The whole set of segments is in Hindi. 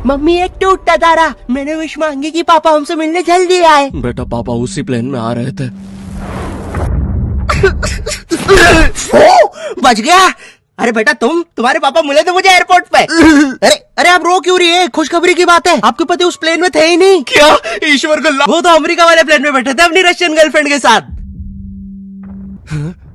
मम्मी एक टूटता तारा, मैंने विश मांगी कि पापा हमसे मिलने जल्दी आए। बेटा पापा उसी प्लेन में आ रहे थे। बच गया। अरे बेटा तुम्हारे पापा मिले थे मुझे एयरपोर्ट पे। अरे आप रो क्यों रही है? खुशखबरी की बात है, आपके पति उस प्लेन में थे ही नहीं। क्या? ईश्वर को वो तो अमेरिका वाले प्लेन में बैठे थे अपनी रशियन गर्लफ्रेंड के साथ।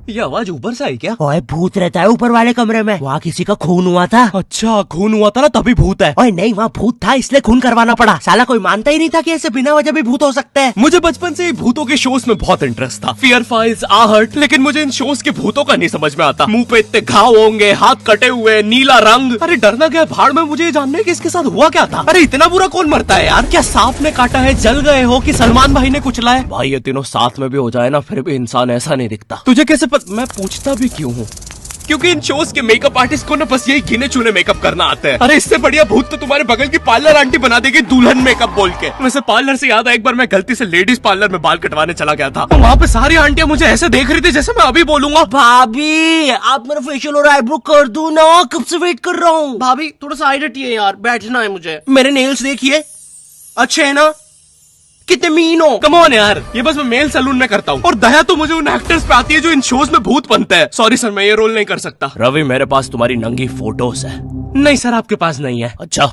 ये आवाज ऊपर से आई क्या? ओए भूत रहता है ऊपर वाले कमरे में, वहाँ किसी का खून हुआ था। अच्छा खून हुआ था ना तभी भूत है। ओए नहीं, वहाँ भूत था इसलिए खून करवाना पड़ा। साला कोई मानता ही नहीं था कि ऐसे बिना वजह भी भूत हो सकते हैं। मुझे बचपन से ही भूतों के शोज में बहुत इंटरेस्ट था, फियर फाइल्स, आहट, लेकिन मुझे इन शोज के भूतों का नहीं समझ में आता। मुंह पे इतने घाव होंगे, हाथ कटे हुए, नीला रंग। अरे डरना क्या भाड़ में, मुझे जानना है कि इसके साथ हुआ क्या था। अरे इतना बुरा कौन मरता है यार? क्या सांप ने काटा है, जल गए हो कि सलमान भाई ने कुचला है? भाई ये तीनों साथ में भी हो जाए ना फिर भी इंसान ऐसा नहीं दिखता। तुझे कैसे मैं पूछता भी क्यों हूँ? क्योंकि इन शोज के मेकअप आर्टिस्ट को ना बस यही गिने चुने मेकअप करना आता है। अरे इससे बढ़िया भूत तो तुम्हारे बगल की पार्लर आंटी बना देगी दुल्हन मेकअप बोल के। वैसे पार्लर से याद है, एक बार मैं गलती से लेडीज पार्लर में बाल कटवाने चला गया था, तो वहाँ पे सारी आंटियां मुझे ऐसे देख रही थी जैसे मैं अभी बोलूंगा भाभी आप मेरा फेशियल और आईब्रो कर दो ना, कब से वेट कर रहा हूँ। भाभी थोड़ा सा साइड हटिए यार, बैठना है मुझे। मेरे नेल्स देखिए, अच्छे है ना? कितने मीन हो। कम ऑन यार, ये बस मैं मेल सैलून में करता हूँ। और दया तो मुझे उन एक्टर्स पे आती है जो इन शोज में भूत बनते हैं। सॉरी सर, मैं ये रोल नहीं कर सकता। रवि मेरे पास तुम्हारी नंगी फोटोज है। नहीं सर आपके पास नहीं है। अच्छा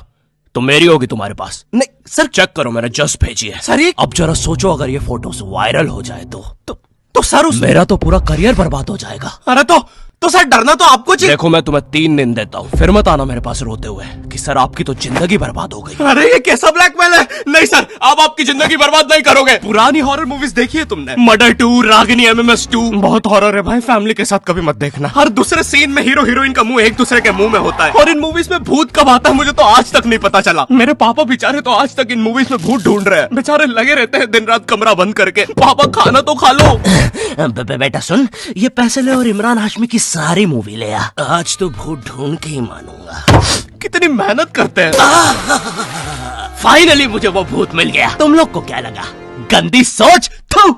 तो मेरी होगी तुम्हारे पास? नहीं सर। चेक करो, मैंने जस्ट भेजी है। सर अब जरा सोचो अगर ये फोटोज वायरल हो जाए तो सर मेरा तो पूरा करियर बर्बाद हो जाएगा। अरे तो सर डरना तो आपको चाहिए। देखो मैं तुम्हें 3 दिन देता हूँ, फिर मत आना मेरे पास रोते हुए कि सर आपकी तो जिंदगी बर्बाद हो गई। अरे ये कैसा ब्लैकमेल है? नहीं सर, आप आपकी जिंदगी बर्बाद नहीं करोगे। पुरानी हॉरर मूवीज देखी है तुमने? मर्डर 2, रागिनी, MMS 2, बहुत हॉरर है भाई, फैमिली के साथ कभी मत देखना। हर दूसरे सीन में हीरो हीरोइन का मुंह एक दूसरे के मुंह में होता है। और इन मूवीज में भूत कब आता है मुझे तो आज तक नहीं पता चला। मेरे पापा बेचारे तो आज तक इन मूवीज में भूत ढूंढ रहे हैं। बेचारे लगे रहते हैं दिन रात कमरा बंद करके। पापा खाना तो खा लो। बेटा सुन, ये पैसे ले और इमरान हाशमी की सारी मूवी ले आ। आज तो भूत ढूंढ के ही मानूंगा। कितनी मेहनत करते हैं। फाइनली मुझे वो भूत मिल गया। तुम लोग को क्या लगा? गंदी सोच। थू।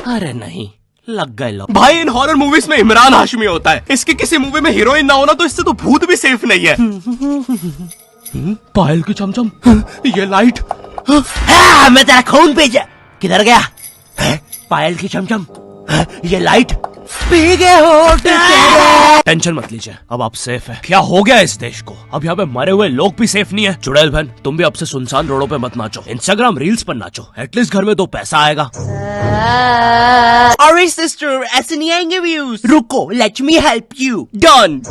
अरे नहीं, लग गए लोग। भाई इन हॉरर मूवीज में इमरान हाशमी होता है, इसकी किसी मूवी में हीरोइन ना होना तो इससे तो भूत भी सेफ नहीं है। पायल की चमचम, ये लाइट। मैं तेरा खून भेजा। किधर गया? पायल की चमचम, ये लाइट पी गए हो। टेंशन मत लीजिए, अब आप सेफ है। क्या हो गया इस देश को? अब यहाँ पे मरे हुए लोग भी सेफ नहीं है। चुड़ैल बहन तुम भी अब से सुनसान रोडों पे मत नाचो, इंस्टाग्राम रील्स पर नाचो, एटलीस्ट घर में 2 पैसा आएगा। अरे सिस्टर ऐसे नहीं आएंगे व्यूज। रुको, let me help you. Done.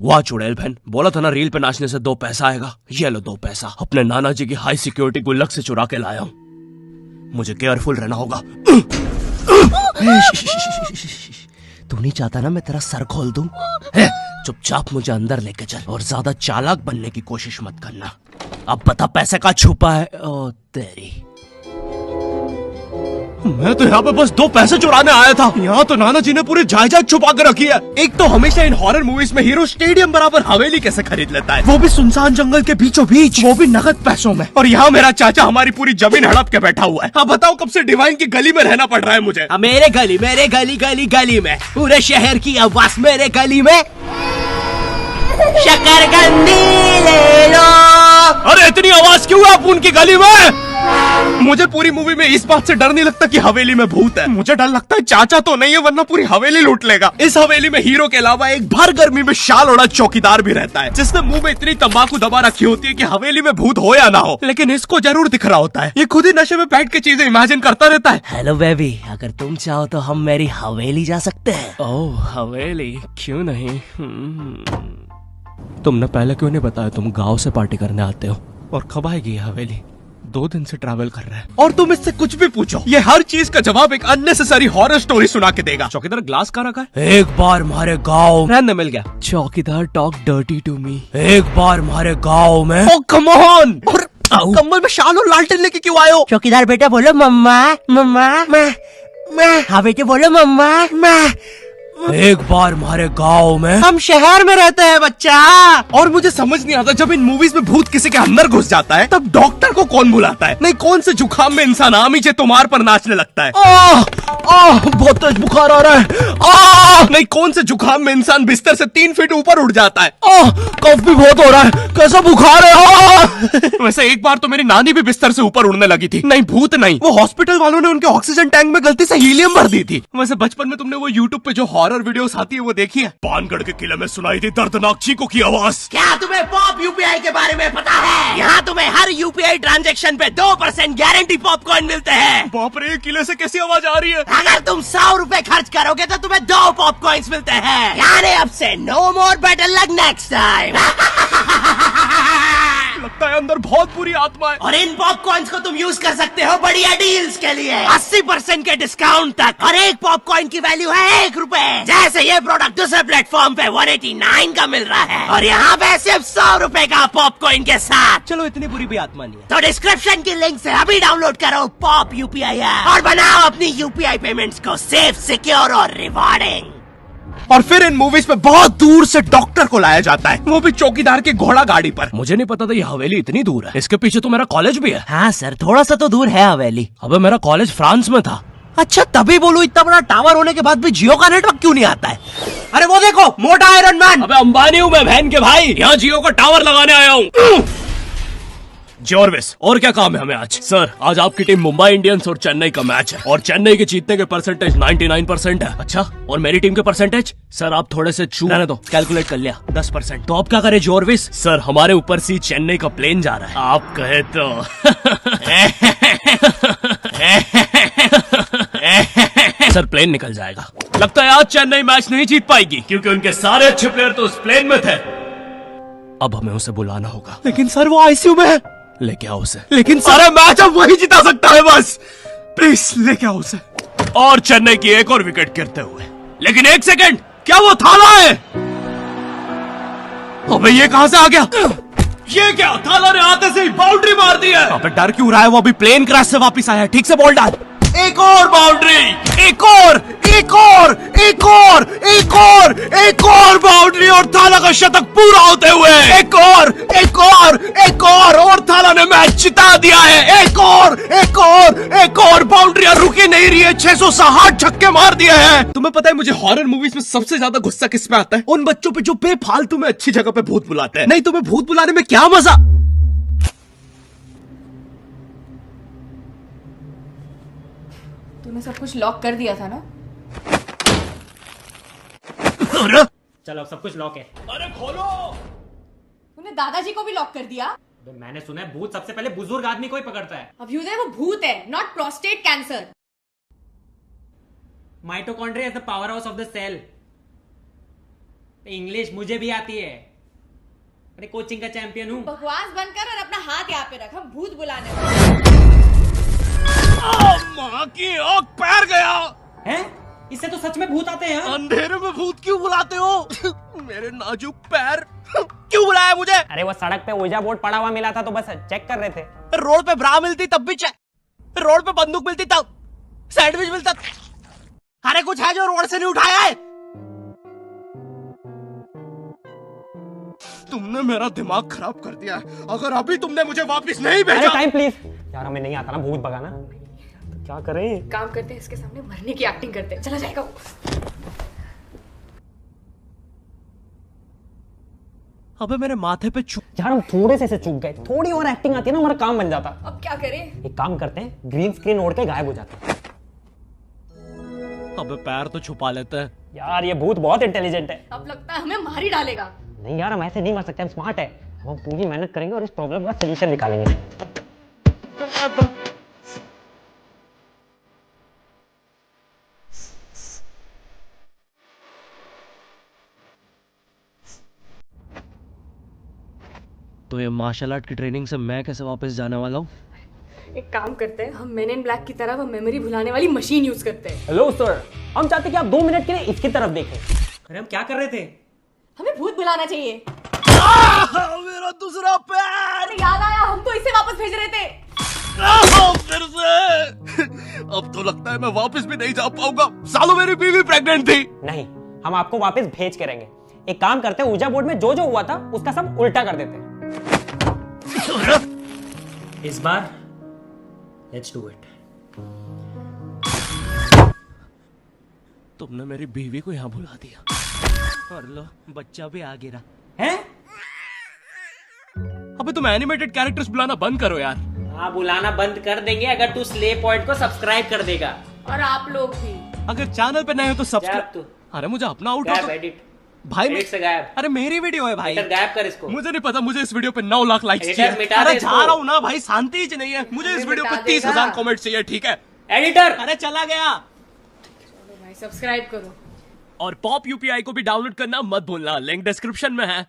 वाह चुड़ैल बहन, बोला था ना रील पे नाचने से 2 पैसा आएगा। ये लो 2 पैसा, अपने नाना जी की हाई सिक्योरिटी गुल्लक से चुरा के लाया हूँ। मुझे केयरफुल रहना होगा। तू नहीं चाहता ना मैं तेरा सर खोल दूं? चुपचाप मुझे अंदर लेके चल और ज्यादा चालाक बनने की कोशिश मत करना। अब बता पैसे का छुपा है? ओ तेरी, मैं तो यहाँ पे बस 2 पैसे चुराने आया था। यहाँ तो नाना जी ने पूरी जायदाद छुपा कर रखी है। एक तो हमेशा इन हॉरर मूवीज में हीरो स्टेडियम बराबर हवेली कैसे खरीद लेता है, वो भी सुनसान जंगल के बीचों बीच, वो भी नगद पैसों में। और यहाँ मेरा चाचा हमारी पूरी जमीन हड़प के बैठा हुआ है। अब बताओ कब से डिवाइन की गली में रहना पड़ रहा है मुझे। मेरे गली में पूरे शहर की आवाज मेरे गली में। शकरकंदी ले लो। अरे इतनी आवाज क्यों है आप उनकी गली में? मुझे पूरी मूवी में इस बात से डर नहीं लगता कि हवेली में भूत है, मुझे डर लगता है चाचा तो नहीं है वरना पूरी हवेली लूट लेगा। इस हवेली में हीरो के अलावा एक भर गर्मी में शाल ओढ़ा चौकीदार भी रहता है, जिसने मुंह में इतनी तंबाकू दबा रखी होती है कि हवेली में भूत हो या ना हो, लेकिन इसको जरूर दिख रहा होता है। ये खुद ही नशे में बैठ के चीजें इमेजिन करता रहता है। हेलो बेबी, अगर तुम चाहो तो हम मेरी हवेली जा सकते हैं। ओह हवेली, क्यों नहीं? तुमने पहले क्यों नहीं बताया तुम गाँव से पार्टी करने आते हो? और कब आएगी ये हवेली? 2 दिन से ट्रैवल कर रहा है और तुम इससे कुछ भी पूछो, ये हर चीज का जवाब एक अननेसेसरी हॉरर स्टोरी सुना के देगा। चौकीदार ग्लास कहाँ रखा है? एक बार हमारे गाँव रहने मिल गया। चौकीदार टॉक डर्टी टू मी। एक बार हमारे गाँव में। ओह कम ऑन। और कंबल में शाल और लालटेन लेके क्यों आए हो? चौकीदार बेटा बोलो मम्मा मम्मा। मैं। हाँ बेटे बोलो मम्मा। एक बार हमारे गांव में हम शहर में रहते हैं बच्चा। और मुझे समझ नहीं आता, जब इन मूवीज में भूत किसी के अंदर घुस जाता है तब डॉक्टर को कौन बुलाता है? नहीं, कौन से जुकाम में इंसान आमीचे तुम्हार पर नाचने लगता है? बहुत तेज बुखार आ रहा है। नहीं, कौन से जुकाम में इंसान बिस्तर से 3 फीट ऊपर उठ जाता है? कफ भी बहुत हो रहा है, कैसा बुखार है? वैसे एक बार तो मेरी नानी भी बिस्तर से ऊपर उड़ने लगी थी। नहीं, भूत नहीं, वो हॉस्पिटल वालों ने उनके ऑक्सीजन टैंक में गलती से हीलियम भर दी थी। वैसे बचपन में तुमने वो यूट्यूब पे जो हॉरर वीडियोस आती है वो देखी है? पानगढ़ के किले में सुनाई थी दर्दनाक चीखों की आवाज। क्या तुम्हें पॉप यूपीआई के बारे में पता है? यहाँ तुम्हें हर यूपीआई ट्रांजैक्शन पे 2% गारंटी पॉपकॉर्न मिलते हैं। बाप रे, किले से कैसी आवाज आ रही है? अगर तुम 100 रुपए खर्च करोगे तो तुम्हें 2 पॉपकॉर्न्स मिलते हैं। यानी अब से no more better luck next time. लगता है अंदर बहुत बुरी आत्मा है। और इन पॉपकॉर्न्स को तुम यूज कर सकते हो बढ़िया डील्स के लिए, 80% के डिस्काउंट तक। और एक पॉपकॉर्न की वैल्यू है 1 रुपए। जैसे ये प्रोडक्ट दूसरे प्लेटफॉर्म पे 189 का मिल रहा है और यहाँ पे सिर्फ 100 रुपए का पॉपकॉर्न के साथ। चलो, इतनी बुरी भी आत्मा नहीं है। तो डिस्क्रिप्शन की लिंक से अभी डाउनलोड करो पॉप यूपीआई ऐप और बनाओ अपनी यूपीआई पेमेंट्स को सेफ, सिक्योर और रिवॉर्डिंग। और फिर इन मूवीज में बहुत दूर से डॉक्टर को लाया जाता है, वो भी चौकीदार की घोड़ा गाड़ी पर। मुझे नहीं पता था ये हवेली इतनी दूर है। इसके पीछे तो मेरा कॉलेज भी है। हाँ सर, थोड़ा सा तो दूर है हवेली। अबे, मेरा कॉलेज फ्रांस में था। अच्छा, तभी बोलूं इतना बड़ा टावर होने के बाद भी जियो का नेटवर्क क्यों नहीं आता है? अरे वो देखो, मोटा आयरन मैन। अबे अंबानी हूँ मैं बहन के भाई, यहाँ जियो का टावर लगाने आया हूँ। जॉर्विस, और क्या काम है हमें आज? सर, आज आपकी टीम मुंबई इंडियंस और चेन्नई का मैच है और चेन्नई के जीतने के परसेंटेज 99% है। अच्छा, और मेरी टीम के परसेंटेज? सर, आप थोड़े से रहने दो, कैलकुलेट कर लिया, 10%। तो आप क्या करें जॉर्विस? सर, हमारे ऊपर से चेन्नई का प्लेन जा रहा है। आप कहे तो सर, प्लेन निकल जाएगा। लगता है आज चेन्नई मैच नहीं जीत पाएगी क्योंकि उनके सारे अच्छे प्लेयर तो उस प्लेन में थे। अब हमें उसे बुलाना होगा। लेकिन सर, वो आईसीयू में है। लेके आओ उसे। लेकिन सारे मैच अब वही जिता सकता है, बस प्लीज लेके आओ उसे। और चेन्नई की एक और विकेट गिरते हुए। लेकिन 1 सेकंड, क्या वो थाला है? अबे, ये कहां से आ गया? ये क्या? थाला ने आते से ही बाउंड्री मार दी है। अबे, डर क्यों रहा है? वो अभी प्लेन क्रैश से वापस आया है। ठीक से बॉल डाल। एक और बाउंड्री, एक और, एक और, एक और, एक और, एक और बाउंड्री और थाला का शतक पूरा होते हुए एक और, एक और, एक और थाला ने मैच जिता दिया है। एक और, एक और, एक और बाउंड्री रुकी नहीं रही है। 660 छक्के मार दिए हैं। तुम्हें पता है मुझे हॉरर मूवीज में सबसे ज्यादा गुस्सा किस पे आता है? उन बच्चों पे जो बेफालतू में अच्छी जगह पे भूत बुलाते हैं। नहीं, तुम्हें भूत बुलाने में क्या मजा? तूने सब कुछ लॉक कर दिया था ना? चलो, अब सब कुछ लॉक है। अरे खोलो। तूने दादाजी को भी लॉक कर दिया? मैंने सुना है भूत सबसे पहले बुजुर्ग आदमी को ही पकड़ता है। अभ्युदय, वो भूत है, not prostate cancer. Mitochondria is the power house of the cell. English मुझे भी आती है, अरे कोचिंग का चैंपियन हूँ। बकवास बंद कर और अपना हाथ यहाँ पे रख, हम भूत बुलाने वाले। माँ की आँख पैर गया हैं? इससे तो सच में भूत आते हैं। अंधेरे में भूत क्यों बुलाते हो? मेरे नाजुक पैर क्यों बुलाया मुझे? अरे वो सड़क पे ओजा बोर्ड पड़ा हुआ मिला था तो बस चेक कर रहे थे। रोड पे ब्रा मिलती तब भी चेक, रोड पे बंदूक मिलती तब, सैंडविच मिलता। अरे कुछ है जो रोड से नहीं उठाया है? तुमने मेरा दिमाग खराब कर दिया है। अगर अभी तुमने मुझे वापस नहीं भेजा। टाइम प्लीज यार, हमें नहीं आता ना भूत भगाना, तो क्या करें? काम करते हैं, इसके सामने मरने की एक्टिंग करते हैं। चला जाएगा वो। अबे, मेरे माथे पे यार हम थोड़े से चूक गए, थोड़ी और एक्टिंग आती है ना, हमारा काम बन जाता। अब क्या करें? एक काम करते हैं, ग्रीन स्क्रीन ओढ़ के गायब हो जाते हैं। अबे, पैर तो छुपा लेते हैं। यार ये भूत बहुत इंटेलिजेंट है। अब लगता है हमें मार ही डालेगा। नहीं यार, हम ऐसे नहीं मर सकते, हम स्मार्ट है। हम पूरी मेहनत करेंगे और इस प्रॉब्लम का सलूशन निकालेंगे। तो ये मार्शल आर्ट की ट्रेनिंग से मैं कैसे वापस जाने वाला हूँ? एक काम करते हैं, हम मेन इन ब्लैक की तरह वो मेमोरी भुलाने वाली मशीन यूज करते हैं। हेलो सर, हम चाहते कि आप 2 मिनट के लिए इसकी तरफ देखें। अरे हम क्या कर रहे थे? हमें भूत बुलाना चाहिए। मेरा दूसरा पैर। अरे याद आया, हम तो इसे वापस भेज रहे थे। फिर से। अब तो लगता है मैं वापस भी नहीं जा पाऊंगा। सालों मेरी बीवी प्रेग्नेंट थी। नहीं, हम आपको वापस भेज के रहेंगे। एक काम करते हैं, ऊर्जा बोर्ड में जो जो हुआ था उसका सब उल्टा कर देते हैं। इस बार लेट्स डू इट। तुमने मेरी बीवी को यहाँ बुला दिया और लो बच्चा भी आ गिरा हैं? अबे तुम एनिमेटेड कैरेक्टर्स बुलाना बंद करो यार। हाँ, बुलाना बंद कर देंगे अगर तू स्ले पॉइंट को सब्सक्राइब कर देगा। और आप लोग भी। अगर चैनल पे नए हो तो गायब सब्सक्राइब। तू। अरे मुझे अपना आउट गायब एडिट। भाई एडिट से गायब। अरे मेरी वीडियो है भाई। एडिटर गायब कर इसको। मुझे नहीं पता, मुझे इस वीडियो पे 9 लाख लाइक्स एडिटर चाहिए। मिटा दे अरे इसको। जा रहा हूँ ना भाई, शांति ही नहीं है। मुझे इस वीडियो पे मिटा 30,000 देगा। कमेंट चाहिए, ठीक है? एडिटर। अरे चला गया। चलो भाई सब्सक्राइब करो। और पॉप यूपीआई को भी डाउनलोड करना मत भूलना, लिंक डिस्क्रिप्शन में है।